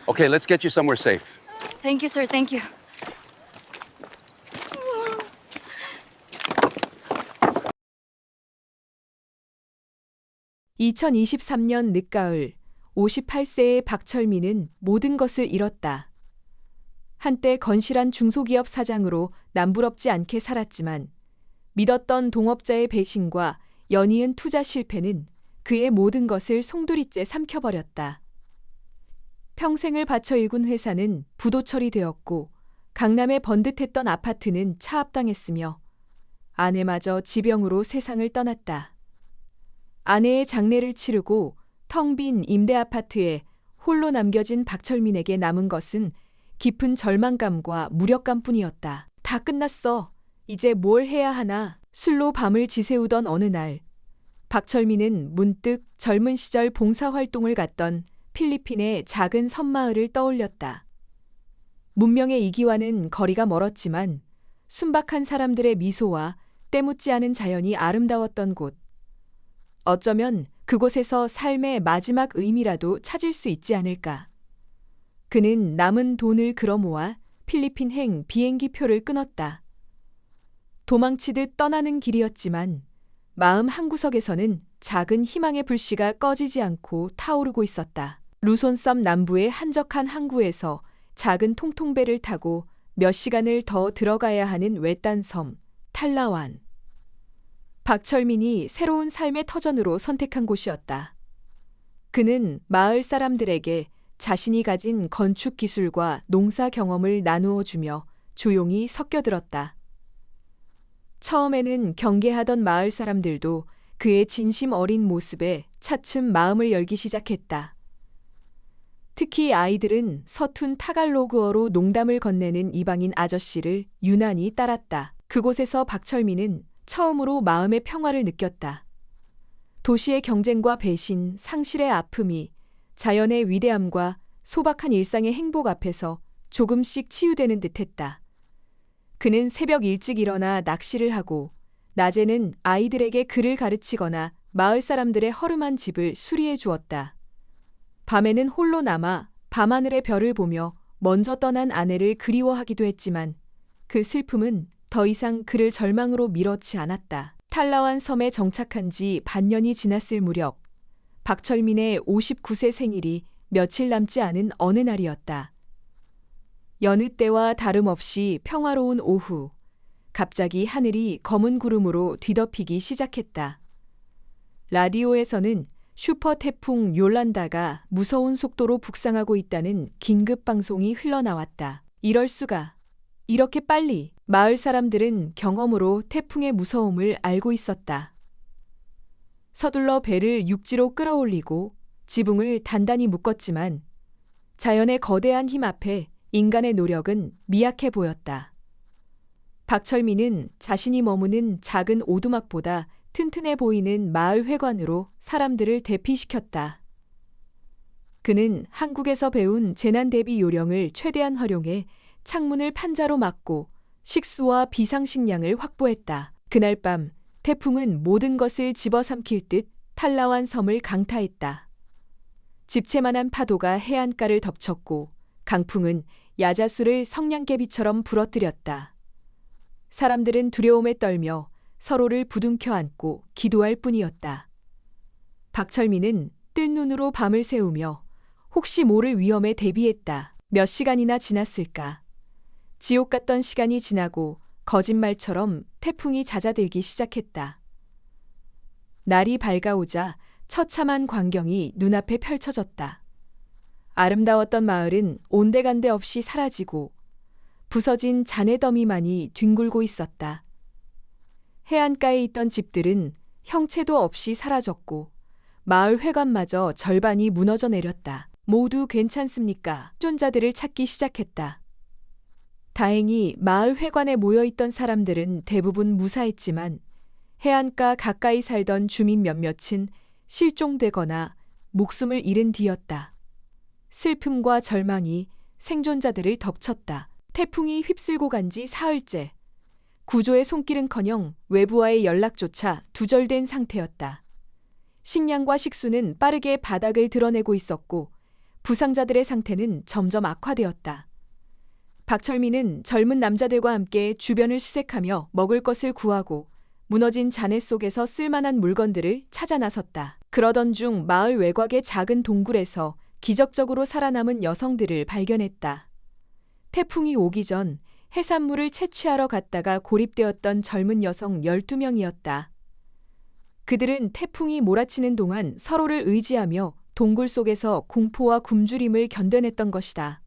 Okay, let's get you somewhere safe. Thank you, sir. Thank you. 2023년 늦가을 58세의 박철민은 모든 것을 잃었다. 한때 건실한 중소기업 사장으로 남부럽지 않게 살았지만 믿었던 동업자의 배신과 연이은 투자 실패는 그의 모든 것을 송두리째 삼켜버렸다. 평생을 바쳐 일군 회사는 부도 처리되었고 강남에 번듯했던 아파트는 차압당했으며 아내마저 지병으로 세상을 떠났다. 아내의 장례를 치르고 텅 빈 임대 아파트에 홀로 남겨진 박철민에게 남은 것은 깊은 절망감과 무력감뿐이었다. 다 끝났어. 이제 뭘 해야 하나. 술로 밤을 지새우던 어느 날, 박철민은 문득 젊은 시절 봉사활동을 갔던 필리핀의 작은 섬마을을 떠올렸다. 문명의 이기와는 거리가 멀었지만 순박한 사람들의 미소와 때묻지 않은 자연이 아름다웠던 곳. 어쩌면 그곳에서 삶의 마지막 의미라도 찾을 수 있지 않을까. 그는 남은 돈을 끌어모아 필리핀행 비행기 표를 끊었다. 도망치듯 떠나는 길이었지만 마음 한구석에서는 작은 희망의 불씨가 꺼지지 않고 타오르고 있었다. 루손섬 남부의 한적한 항구에서 작은 통통배를 타고 몇 시간을 더 들어가야 하는 외딴 섬, 탈라완. 박철민이 새로운 삶의 터전으로 선택한 곳이었다. 그는 마을 사람들에게 자신이 가진 건축 기술과 농사 경험을 나누어 주며 조용히 섞여들었다. 처음에는 경계하던 마을 사람들도 그의 진심 어린 모습에 차츰 마음을 열기 시작했다. 특히 아이들은 서툰 타갈로그어로 농담을 건네는 이방인 아저씨를 유난히 따랐다. 그곳에서 박철민은 처음으로 마음의 평화를 느꼈다. 도시의 경쟁과 배신, 상실의 아픔이 자연의 위대함과 소박한 일상의 행복 앞에서 조금씩 치유되는 듯했다. 그는 새벽 일찍 일어나 낚시를 하고 낮에는 아이들에게 글을 가르치거나 마을 사람들의 허름한 집을 수리해 주었다. 밤에는 홀로 남아 밤하늘의 별을 보며 먼저 떠난 아내를 그리워하기도 했지만 그 슬픔은 더 이상 그를 절망으로 밀어치 않았다. 탈라완 섬에 정착한 지 반년이 지났을 무렵 박철민의 59세 생일이 며칠 남지 않은 어느 날이었다. 여느 때와 다름없이 평화로운 오후, 갑자기 하늘이 검은 구름으로 뒤덮이기 시작했다. 라디오에서는 슈퍼 태풍 요란다가 무서운 속도로 북상하고 있다는 긴급 방송이 흘러나왔다. 이럴 수가. 이렇게 빨리. 마을 사람들은 경험으로 태풍의 무서움을 알고 있었다. 서둘러 배를 육지로 끌어올리고 지붕을 단단히 묶었지만 자연의 거대한 힘 앞에 인간의 노력은 미약해 보였다. 박철민은 자신이 머무는 작은 오두막보다 튼튼해 보이는 마을 회관으로 사람들을 대피시켰다. 그는 한국에서 배운 재난 대비 요령을 최대한 활용해 창문을 판자로 막고 식수와 비상식량을 확보했다. 그날 밤 태풍은 모든 것을 집어삼킬 듯 탈라완 섬을 강타했다. 집채만한 파도가 해안가를 덮쳤고 강풍은 야자수를 성냥개비처럼 부러뜨렸다. 사람들은 두려움에 떨며 서로를 부둥켜 안고 기도할 뿐이었다. 박철민은 뜬 눈으로 밤을 새우며 혹시 모를 위험에 대비했다. 몇 시간이나 지났을까. 지옥 같던 시간이 지나고 거짓말처럼 태풍이 잦아들기 시작했다. 날이 밝아오자 처참한 광경이 눈앞에 펼쳐졌다. 아름다웠던 마을은 온데간데 없이 사라지고 부서진 잔해 더미만이 뒹굴고 있었다. 해안가에 있던 집들은 형체도 없이 사라졌고 마을 회관마저 절반이 무너져 내렸다. 모두 괜찮습니까? 생존자들을 찾기 시작했다. 다행히 마을 회관에 모여있던 사람들은 대부분 무사했지만 해안가 가까이 살던 주민 몇몇은 실종되거나 목숨을 잃은 뒤였다. 슬픔과 절망이 생존자들을 덮쳤다. 태풍이 휩쓸고 간 지 사흘째. 구조의 손길은커녕 외부와의 연락조차 두절된 상태였다. 식량과 식수는 빠르게 바닥을 드러내고 있었고 부상자들의 상태는 점점 악화되었다. 박철민은 젊은 남자들과 함께 주변을 수색하며 먹을 것을 구하고 무너진 잔해 속에서 쓸만한 물건들을 찾아 나섰다. 그러던 중 마을 외곽의 작은 동굴에서 기적적으로 살아남은 여성들을 발견했다. 태풍이 오기 전 해산물을 채취하러 갔다가 고립되었던 젊은 여성 12명이었다. 그들은 태풍이 몰아치는 동안 서로를 의지하며 동굴 속에서 공포와 굶주림을 견뎌냈던 것이다.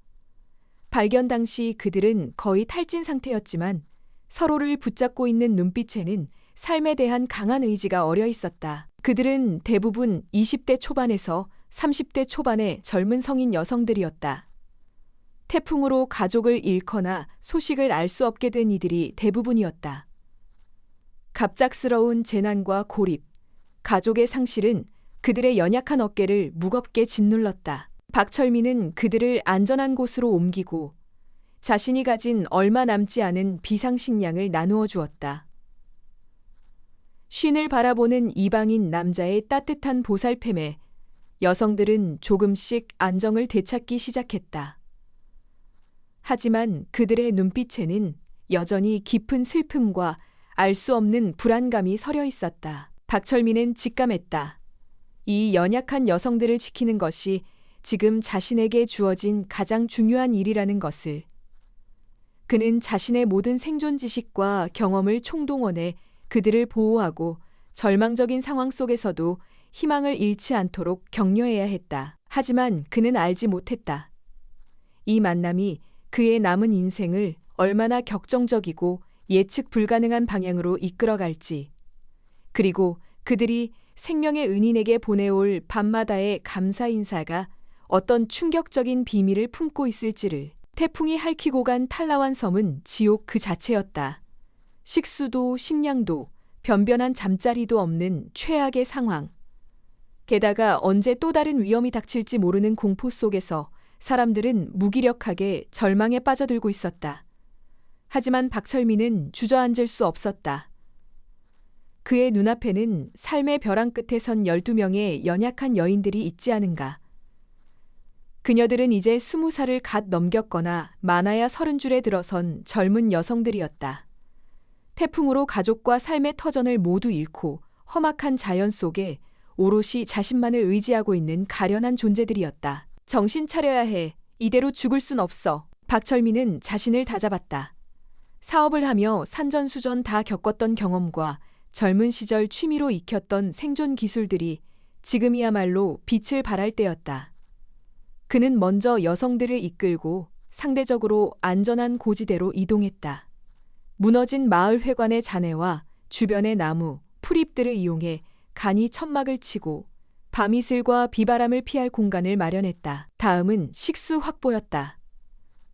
발견 당시 그들은 거의 탈진 상태였지만 서로를 붙잡고 있는 눈빛에는 삶에 대한 강한 의지가 어려 있었다. 그들은 대부분 20대 초반에서 30대 초반의 젊은 성인 여성들이었다. 태풍으로 가족을 잃거나 소식을 알 수 없게 된 이들이 대부분이었다. 갑작스러운 재난과 고립, 가족의 상실은 그들의 연약한 어깨를 무겁게 짓눌렀다. 박철민은 그들을 안전한 곳으로 옮기고 자신이 가진 얼마 남지 않은 비상식량을 나누어 주었다. 쉰을 바라보는 이방인 남자의 따뜻한 보살핌에 여성들은 조금씩 안정을 되찾기 시작했다. 하지만 그들의 눈빛에는 여전히 깊은 슬픔과 알 수 없는 불안감이 서려 있었다. 박철민은 직감했다. 이 연약한 여성들을 지키는 것이 지금 자신에게 주어진 가장 중요한 일이라는 것을. 그는 자신의 모든 생존 지식과 경험을 총동원해 그들을 보호하고 절망적인 상황 속에서도 희망을 잃지 않도록 격려해야 했다. 하지만 그는 알지 못했다. 이 만남이 그의 남은 인생을 얼마나 격정적이고 예측 불가능한 방향으로 이끌어갈지, 그리고 그들이 생명의 은인에게 보내올 밤마다의 감사 인사가 어떤 충격적인 비밀을 품고 있을지를. 태풍이 핥히고 간 탈라완 섬은 지옥 그 자체였다. 식수도 식량도 변변한 잠자리도 없는 최악의 상황. 게다가 언제 또 다른 위험이 닥칠지 모르는 공포 속에서 사람들은 무기력하게 절망에 빠져들고 있었다. 하지만 박철민은 주저앉을 수 없었다. 그의 눈앞에는 삶의 벼랑 끝에 선 12명의 연약한 여인들이 있지 않은가. 그녀들은 이제 20살을 갓 넘겼거나 많아야 30줄에 들어선 젊은 여성들이었다. 태풍으로 가족과 삶의 터전을 모두 잃고 험악한 자연 속에 오롯이 자신만을 의지하고 있는 가련한 존재들이었다. 정신 차려야 해. 이대로 죽을 순 없어. 박철민은 자신을 다잡았다. 사업을 하며 산전수전 다 겪었던 경험과 젊은 시절 취미로 익혔던 생존 기술들이 지금이야말로 빛을 발할 때였다. 그는 먼저 여성들을 이끌고 상대적으로 안전한 고지대로 이동했다. 무너진 마을 회관의 잔해와 주변의 나무, 풀잎들을 이용해 간이 천막을 치고 밤이슬과 비바람을 피할 공간을 마련했다. 다음은 식수 확보였다.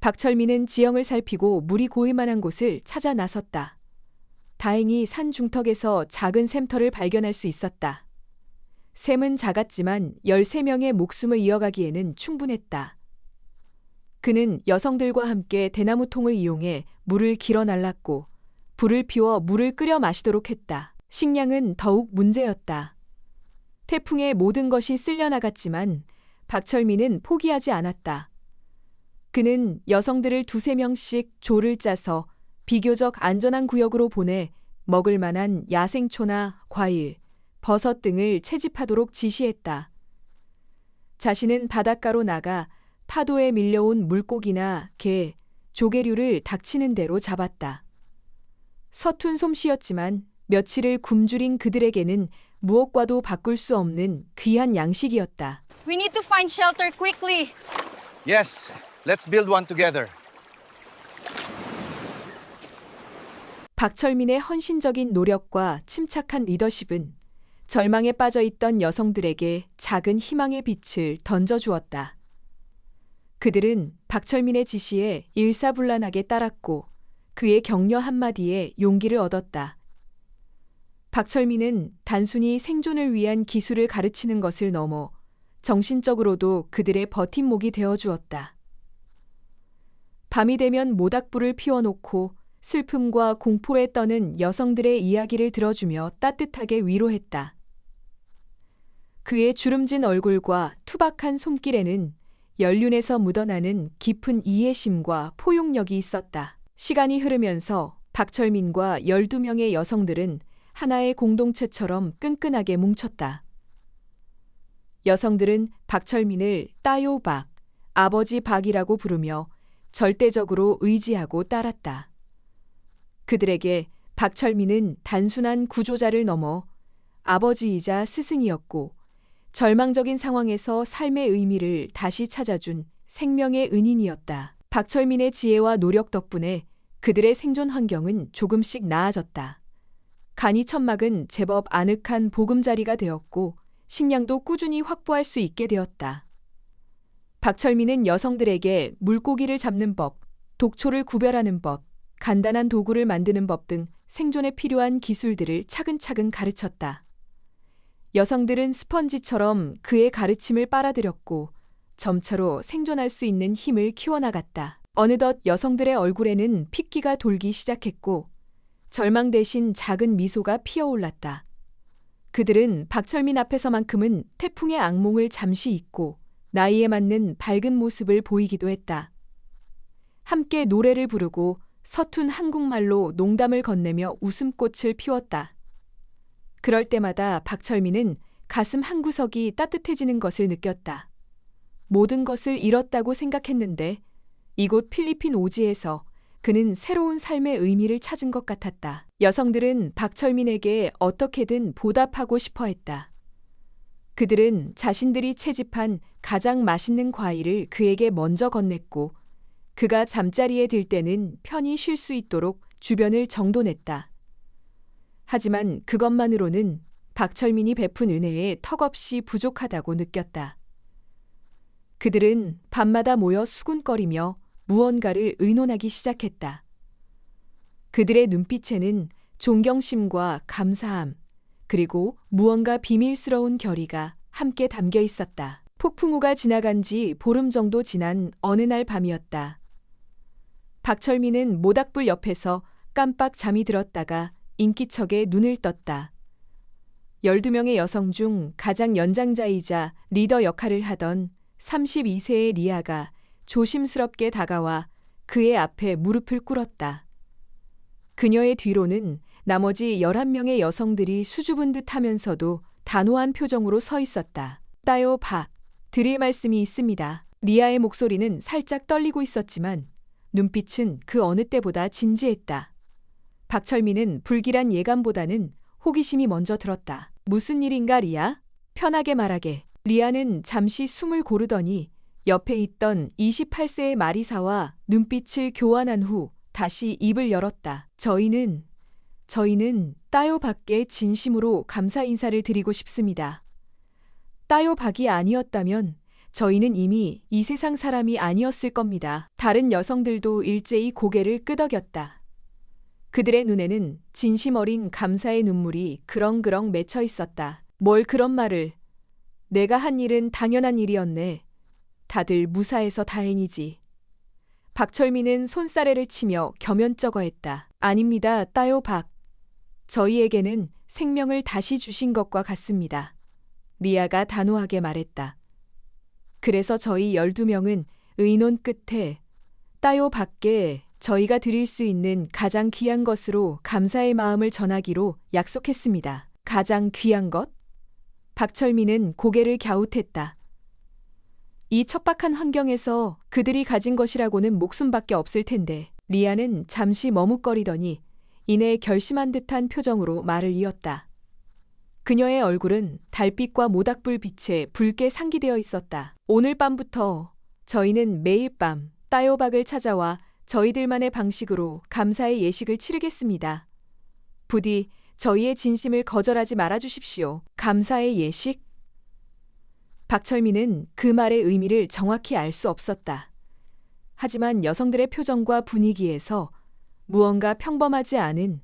박철민은 지형을 살피고 물이 고일 만한 곳을 찾아 나섰다. 다행히 산 중턱에서 작은 샘터를 발견할 수 있었다. 샘은 작았지만 13명의 목숨을 이어가기에는 충분했다. 그는 여성들과 함께 대나무통을 이용해 물을 길어 날랐고 불을 피워 물을 끓여 마시도록 했다. 식량은 더욱 문제였다. 태풍에 모든 것이 쓸려나갔지만 박철민은 포기하지 않았다. 그는 여성들을 2~3명씩 조를 짜서 비교적 안전한 구역으로 보내 먹을 만한 야생초나 과일, 버섯 등을 채집하도록 지시했다. 자신은 바닷가로 나가 파도에 밀려온 물고기나 게, 조개류를 닥치는 대로 잡았다. 서툰 솜씨였지만 며칠을 굶주린 그들에게는 무엇과도 바꿀 수 없는 귀한 양식이었다. We need to find shelter quickly. Yes, let's build one together. 박철민의 헌신적인 노력과 침착한 리더십은 절망에 빠져있던 여성들에게 작은 희망의 빛을 던져주었다. 그들은 박철민의 지시에 일사불란하게 따랐고 그의 격려 한마디에 용기를 얻었다. 박철민은 단순히 생존을 위한 기술을 가르치는 것을 넘어 정신적으로도 그들의 버팀목이 되어주었다. 밤이 되면 모닥불을 피워놓고 슬픔과 공포에 떠는 여성들의 이야기를 들어주며 따뜻하게 위로했다. 그의 주름진 얼굴과 투박한 손길에는 연륜에서 묻어나는 깊은 이해심과 포용력이 있었다. 시간이 흐르면서 박철민과 12명의 여성들은 하나의 공동체처럼 끈끈하게 뭉쳤다. 여성들은 박철민을 따요 박, 아버지 박이라고 부르며 절대적으로 의지하고 따랐다. 그들에게 박철민은 단순한 구조자를 넘어 아버지이자 스승이었고 절망적인 상황에서 삶의 의미를 다시 찾아준 생명의 은인이었다. 박철민의 지혜와 노력 덕분에 그들의 생존 환경은 조금씩 나아졌다. 간이 천막은 제법 아늑한 보금자리가 되었고 식량도 꾸준히 확보할 수 있게 되었다. 박철민은 여성들에게 물고기를 잡는 법, 독초를 구별하는 법, 간단한 도구를 만드는 법 등 생존에 필요한 기술들을 차근차근 가르쳤다. 여성들은 스펀지처럼 그의 가르침을 빨아들였고 점차로 생존할 수 있는 힘을 키워나갔다. 어느덧 여성들의 얼굴에는 핏기가 돌기 시작했고 절망 대신 작은 미소가 피어올랐다. 그들은 박철민 앞에서만큼은 태풍의 악몽을 잠시 잊고 나이에 맞는 밝은 모습을 보이기도 했다. 함께 노래를 부르고 서툰 한국말로 농담을 건네며 웃음꽃을 피웠다. 그럴 때마다 박철민은 가슴 한구석이 따뜻해지는 것을 느꼈다. 모든 것을 잃었다고 생각했는데 이곳 필리핀 오지에서 그는 새로운 삶의 의미를 찾은 것 같았다. 여성들은 박철민에게 어떻게든 보답하고 싶어 했다. 그들은 자신들이 채집한 가장 맛있는 과일을 그에게 먼저 건넸고 그가 잠자리에 들 때는 편히 쉴 수 있도록 주변을 정돈했다. 하지만 그것만으로는 박철민이 베푼 은혜에 턱없이 부족하다고 느꼈다. 그들은 밤마다 모여 수군거리며 무언가를 의논하기 시작했다. 그들의 눈빛에는 존경심과 감사함, 그리고 무언가 비밀스러운 결의가 함께 담겨 있었다. 폭풍우가 지나간 지 보름 정도 지난 어느 날 밤이었다. 박철민은 모닥불 옆에서 깜빡 잠이 들었다가 인기척에 눈을 떴다. 12명의 여성 중 가장 연장자이자 리더 역할을 하던 32세의 리아가 조심스럽게 다가와 그의 앞에 무릎을 꿇었다. 그녀의 뒤로는 나머지 11명의 여성들이 수줍은 듯 하면서도 단호한 표정으로 서 있었다. 따요 박, 드릴 말씀이 있습니다. 리아의 목소리는 살짝 떨리고 있었지만 눈빛은 그 어느 때보다 진지했다. 박철민은 불길한 예감보다는 호기심이 먼저 들었다. 무슨 일인가 리아? 편하게 말하게. 리아는 잠시 숨을 고르더니 옆에 있던 28세의 마리사와 눈빛을 교환한 후 다시 입을 열었다. 저희는 따요 박께 진심으로 감사 인사를 드리고 싶습니다. 따요 박이 아니었다면 저희는 이미 이 세상 사람이 아니었을 겁니다. 다른 여성들도 일제히 고개를 끄덕였다. 그들의 눈에는 진심 어린 감사의 눈물이 그렁그렁 맺혀 있었다. 뭘 그런 말을. 내가 한 일은 당연한 일이었네. 다들 무사해서 다행이지. 박철민은 손사래를 치며 겸연쩍어했다. 아닙니다, 따요 박. 저희에게는 생명을 다시 주신 것과 같습니다. 리아가 단호하게 말했다. 그래서 저희 12명은 의논 끝에 따요 박께 저희가 드릴 수 있는 가장 귀한 것으로 감사의 마음을 전하기로 약속했습니다. 가장 귀한 것? 박철민은 고개를 갸웃했다. 이 척박한 환경에서 그들이 가진 것이라고는 목숨밖에 없을 텐데. 리아는 잠시 머뭇거리더니 이내 결심한 듯한 표정으로 말을 이었다. 그녀의 얼굴은 달빛과 모닥불 빛에 붉게 상기되어 있었다. 오늘 밤부터 저희는 매일 밤 따요박을 찾아와 저희들만의 방식으로 감사의 예식을 치르겠습니다. 부디 저희의 진심을 거절하지 말아주십시오. 감사의 예식? 박철민은 그 말의 의미를 정확히 알 수 없었다. 하지만 여성들의 표정과 분위기에서 무언가 평범하지 않은,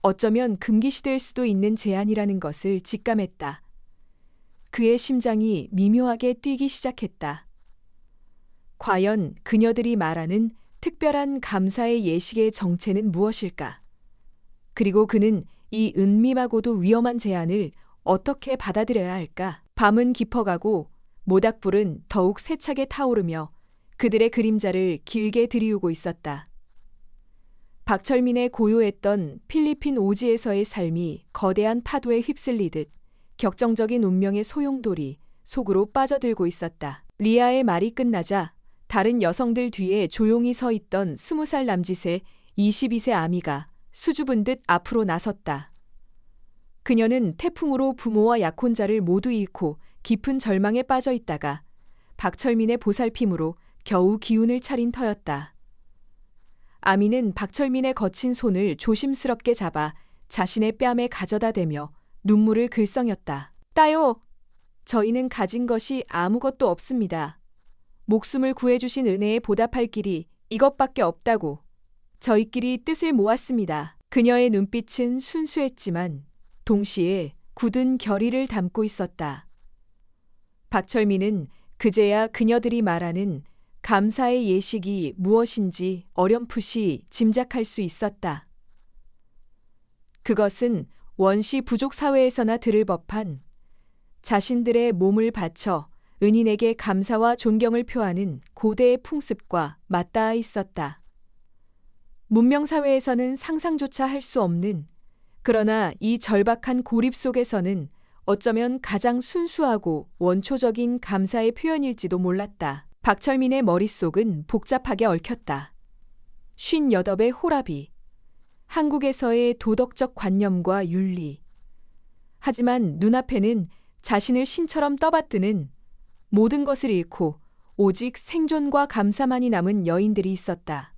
어쩌면 금기시될 수도 있는 제안이라는 것을 직감했다. 그의 심장이 미묘하게 뛰기 시작했다. 과연 그녀들이 말하는 특별한 감사의 예식의 정체는 무엇일까? 그리고 그는 이 은밀하고도 위험한 제안을 어떻게 받아들여야 할까? 밤은 깊어가고 모닥불은 더욱 세차게 타오르며 그들의 그림자를 길게 들이우고 있었다. 박철민의 고요했던 필리핀 오지에서의 삶이 거대한 파도에 휩쓸리듯 격정적인 운명의 소용돌이 속으로 빠져들고 있었다. 리아의 말이 끝나자 다른 여성들 뒤에 조용히 서 있던 20살 남짓의 22세 아미가 수줍은 듯 앞으로 나섰다. 그녀는 태풍으로 부모와 약혼자를 모두 잃고 깊은 절망에 빠져 있다가 박철민의 보살핌으로 겨우 기운을 차린 터였다. 아미는 박철민의 거친 손을 조심스럽게 잡아 자신의 뺨에 가져다 대며 눈물을 글썽였다. 따요! 저희는 가진 것이 아무것도 없습니다. 목숨을 구해주신 은혜에 보답할 길이 이것밖에 없다고. 저희끼리 뜻을 모았습니다. 그녀의 눈빛은 순수했지만 동시에 굳은 결의를 담고 있었다. 박철민은 그제야 그녀들이 말하는 감사의 예식이 무엇인지 어렴풋이 짐작할 수 있었다. 그것은 원시 부족 사회에서나 들을 법한 자신들의 몸을 바쳐 은인에게 감사와 존경을 표하는 고대의 풍습과 맞닿아 있었다. 문명사회에서는 상상조차 할 수 없는, 그러나 이 절박한 고립 속에서는 어쩌면 가장 순수하고 원초적인 감사의 표현일지도 몰랐다. 박철민의 머릿속은 복잡하게 얽혔다. 58의 호라비, 한국에서의 도덕적 관념과 윤리. 하지만 눈앞에는 자신을 신처럼 떠받드는 모든 것을 잃고 오직 생존과 감사만이 남은 여인들이 있었다.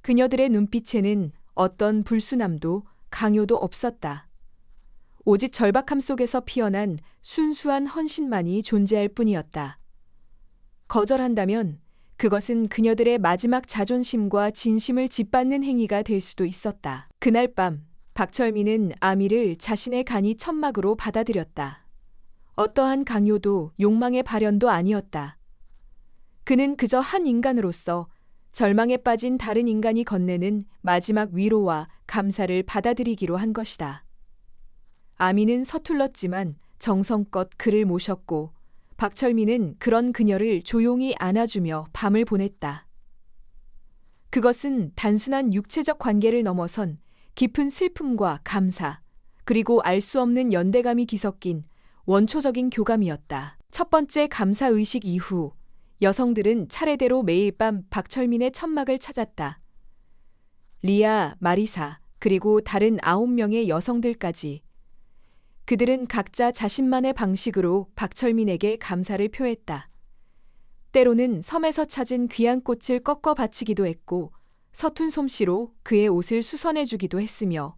그녀들의 눈빛에는 어떤 불순함도 강요도 없었다. 오직 절박함 속에서 피어난 순수한 헌신만이 존재할 뿐이었다. 거절한다면 그것은 그녀들의 마지막 자존심과 진심을 짓밟는 행위가 될 수도 있었다. 그날 밤 박철민은 아미를 자신의 간이 천막으로 받아들였다. 어떠한 강요도 욕망의 발현도 아니었다. 그는 그저 한 인간으로서 절망에 빠진 다른 인간이 건네는 마지막 위로와 감사를 받아들이기로 한 것이다. 아미는 서툴렀지만 정성껏 그를 모셨고 박철민은 그런 그녀를 조용히 안아주며 밤을 보냈다. 그것은 단순한 육체적 관계를 넘어선 깊은 슬픔과 감사, 그리고 알 수 없는 연대감이 뒤섞인 원초적인 교감이었다. 첫 번째 감사의식 이후 여성들은 차례대로 매일 밤 박철민의 천막을 찾았다. 리아, 마리사, 그리고 다른 9명의 여성들까지. 그들은 각자 자신만의 방식으로 박철민에게 감사를 표했다. 때로는 섬에서 찾은 귀한 꽃을 꺾어 바치기도 했고 서툰 솜씨로 그의 옷을 수선해주기도 했으며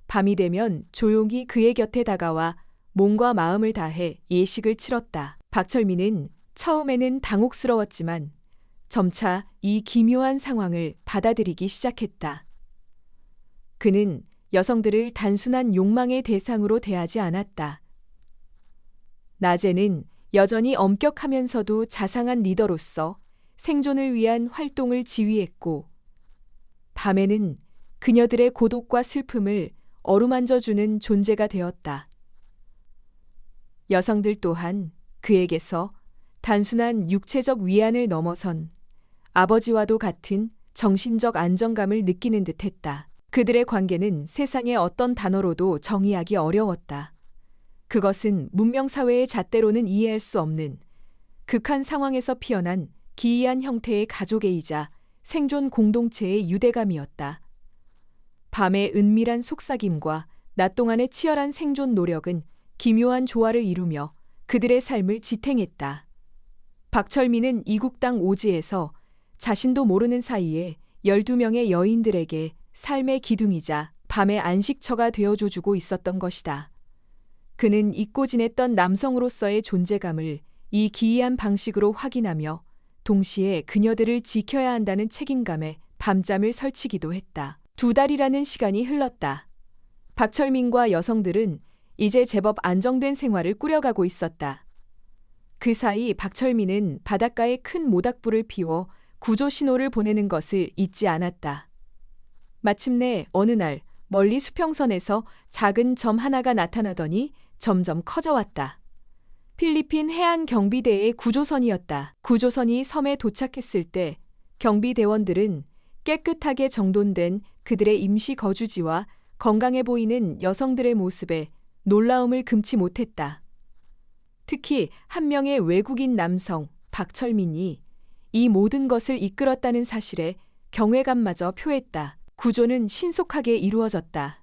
밤이 되면 조용히 그의 곁에 다가와 몸과 마음을 다해 예식을 치렀다. 박철민은 처음에는 당혹스러웠지만 점차 이 기묘한 상황을 받아들이기 시작했다. 그는 여성들을 단순한 욕망의 대상으로 대하지 않았다. 낮에는 여전히 엄격하면서도 자상한 리더로서 생존을 위한 활동을 지휘했고, 밤에는 그녀들의 고독과 슬픔을 어루만져주는 존재가 되었다. 여성들 또한 그에게서 단순한 육체적 위안을 넘어선 아버지와도 같은 정신적 안정감을 느끼는 듯했다. 그들의 관계는 세상의 어떤 단어로도 정의하기 어려웠다. 그것은 문명사회의 잣대로는 이해할 수 없는 극한 상황에서 피어난 기이한 형태의 가족애이자 생존 공동체의 유대감이었다. 밤의 은밀한 속삭임과 낮 동안의 치열한 생존 노력은 기묘한 조화를 이루며 그들의 삶을 지탱했다. 박철민은 이국 땅 오지에서 자신도 모르는 사이에 12명의 여인들에게 삶의 기둥이자 밤의 안식처가 되어줘주고 있었던 것이다. 그는 잊고 지냈던 남성으로서의 존재감을 이 기이한 방식으로 확인하며 동시에 그녀들을 지켜야 한다는 책임감에 밤잠을 설치기도 했다. 2달이라는 시간이 흘렀다. 박철민과 여성들은 이제 제법 안정된 생활을 꾸려가고 있었다. 그 사이 박철민은 바닷가에 큰 모닥불을 피워 구조 신호를 보내는 것을 잊지 않았다. 마침내 어느 날 멀리 수평선에서 작은 점 하나가 나타나더니 점점 커져왔다. 필리핀 해안 경비대의 구조선이었다. 구조선이 섬에 도착했을 때 경비대원들은 깨끗하게 정돈된 그들의 임시 거주지와 건강해 보이는 여성들의 모습에 놀라움을 금치 못했다. 특히 한 명의 외국인 남성 박철민이 이 모든 것을 이끌었다는 사실에 경외감마저 표했다. 구조는 신속하게 이루어졌다.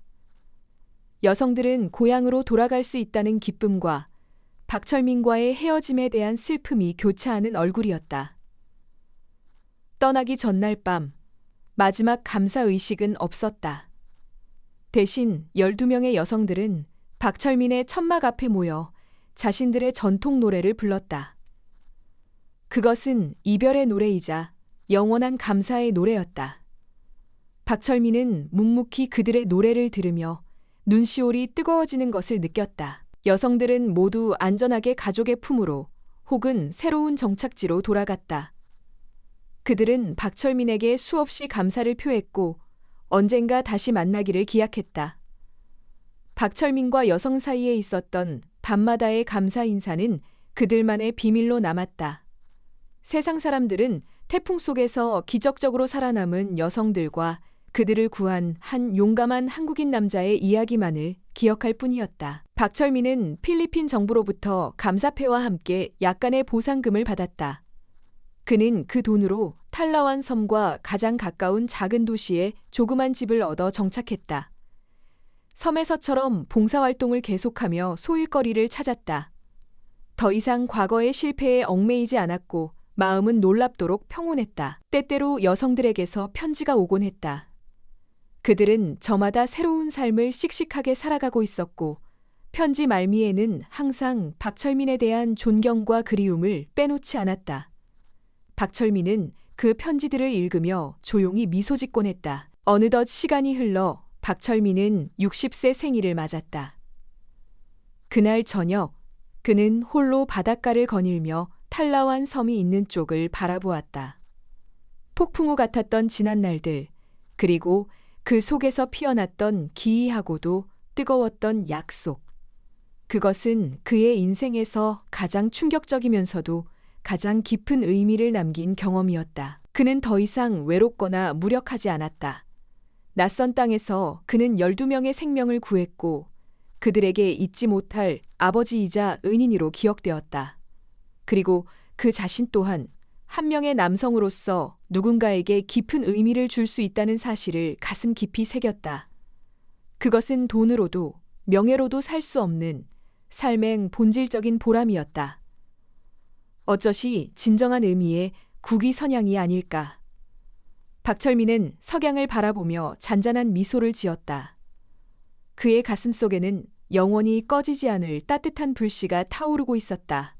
여성들은 고향으로 돌아갈 수 있다는 기쁨과 박철민과의 헤어짐에 대한 슬픔이 교차하는 얼굴이었다. 떠나기 전날 밤, 마지막 감사의식은 없었다. 대신 12명의 여성들은 박철민의 천막 앞에 모여 자신들의 전통 노래를 불렀다. 그것은 이별의 노래이자 영원한 감사의 노래였다. 박철민은 묵묵히 그들의 노래를 들으며 눈시울이 뜨거워지는 것을 느꼈다. 여성들은 모두 안전하게 가족의 품으로 혹은 새로운 정착지로 돌아갔다. 그들은 박철민에게 수없이 감사를 표했고 언젠가 다시 만나기를 기약했다. 박철민과 여성 사이에 있었던 밤마다의 감사 인사는 그들만의 비밀로 남았다. 세상 사람들은 태풍 속에서 기적적으로 살아남은 여성들과 그들을 구한 한 용감한 한국인 남자의 이야기만을 기억할 뿐이었다. 박철민은 필리핀 정부로부터 감사패와 함께 약간의 보상금을 받았다. 그는 그 돈으로 탈라완 섬과 가장 가까운 작은 도시에 조그만 집을 얻어 정착했다. 섬에서처럼 봉사활동을 계속하며 소일거리를 찾았다. 더 이상 과거의 실패에 얽매이지 않았고 마음은 놀랍도록 평온했다. 때때로 여성들에게서 편지가 오곤 했다. 그들은 저마다 새로운 삶을 씩씩하게 살아가고 있었고 편지 말미에는 항상 박철민에 대한 존경과 그리움을 빼놓지 않았다. 박철민은 그 편지들을 읽으며 조용히 미소 짓곤 했다. 어느덧 시간이 흘러 박철민은 60세 생일을 맞았다. 그날 저녁 그는 홀로 바닷가를 거닐며 탈라완 섬이 있는 쪽을 바라보았다. 폭풍우 같았던 지난 날들, 그리고 그 속에서 피어났던 기이하고도 뜨거웠던 약속. 그것은 그의 인생에서 가장 충격적이면서도 가장 깊은 의미를 남긴 경험이었다. 그는 더 이상 외롭거나 무력하지 않았다. 낯선 땅에서 그는 12명의 생명을 구했고 그들에게 잊지 못할 아버지이자 은인으로 기억되었다. 그리고 그 자신 또한 한 명의 남성으로서 누군가에게 깊은 의미를 줄 수 있다는 사실을 가슴 깊이 새겼다. 그것은 돈으로도 명예로도 살 수 없는 삶의 본질적인 보람이었다. 어쩌시 진정한 의미의 국위선양이 아닐까. 박철민은 석양을 바라보며 잔잔한 미소를 지었다. 그의 가슴 속에는 영원히 꺼지지 않을 따뜻한 불씨가 타오르고 있었다.